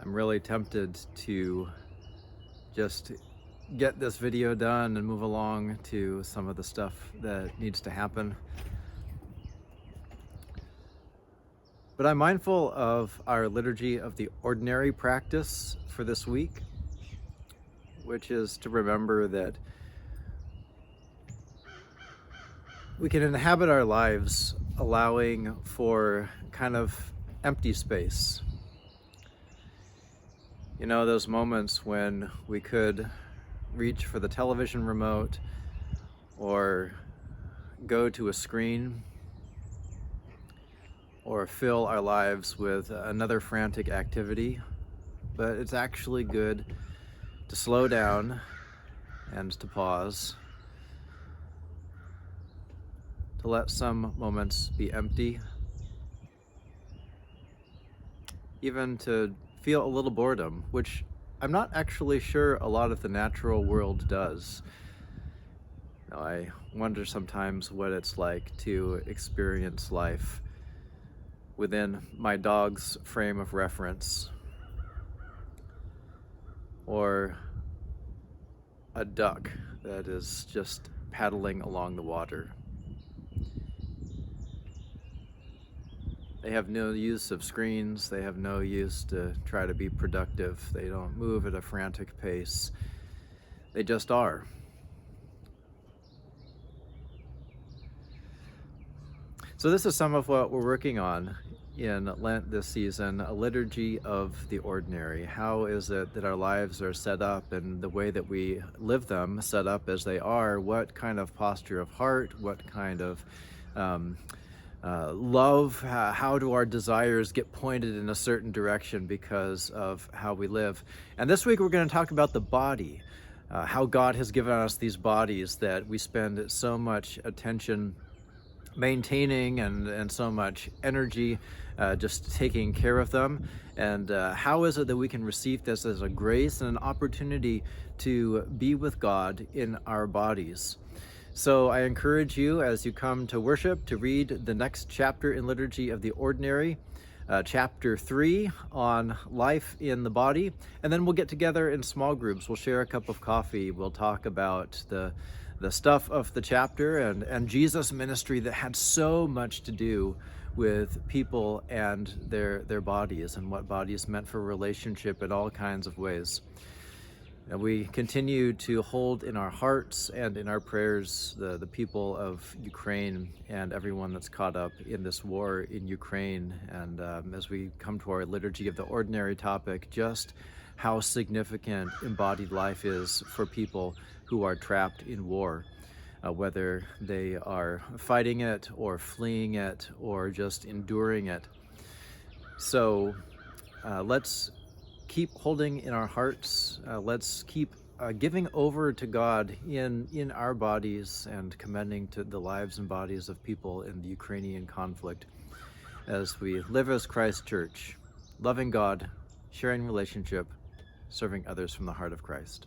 I'm really tempted to just get this video done and move along to some of the stuff that needs to happen. But I'm mindful of our Liturgy of the Ordinary practice for this week, which is to remember that we can inhabit our lives allowing for kind of empty space. You know, those moments when we could reach for the television remote or go to a screen or fill our lives with another frantic activity, but it's actually good to slow down and to pause, to let some moments be empty, even to feel a little boredom, which I'm not actually sure a lot of the natural world does. You know, I wonder sometimes what it's like to experience life within my dog's frame of reference, or a duck that is just paddling along the water. They have no use of screens, they have no use to try to be productive, they don't move at a frantic pace, they just are. So this is some of what we're working on in Lent this season, a liturgy of the ordinary. How is it that our lives are set up and the way that we live them set up as they are? What kind of posture of heart, what kind of love, how do our desires get pointed in a certain direction because of how we live? And this week we're going to talk about the body, how God has given us these bodies that we spend so much attention maintaining and so much energy just taking care of them, and how is it that we can receive this as a grace and an opportunity to be with God in our bodies. So I encourage you, as you come to worship, to read the next chapter in Liturgy of the Ordinary, chapter 3 on life in the body, and then we'll get together in small groups. We'll share a cup of coffee. We'll talk about the stuff of the chapter and Jesus' ministry that had so much to do with people and their bodies, and what bodies meant for relationship in all kinds of ways. And we continue to hold in our hearts and in our prayers the people of Ukraine and everyone that's caught up in this war in Ukraine. And as we come to our Liturgy of the Ordinary topic, just how significant embodied life is for people who are trapped in war, whether they are fighting it or fleeing it or just enduring it. So let's keep holding in our hearts. Let's keep giving over to God in our bodies and commending to the lives and bodies of people in the Ukrainian conflict as we live as Christ Church, loving God, sharing relationship, serving others from the heart of Christ.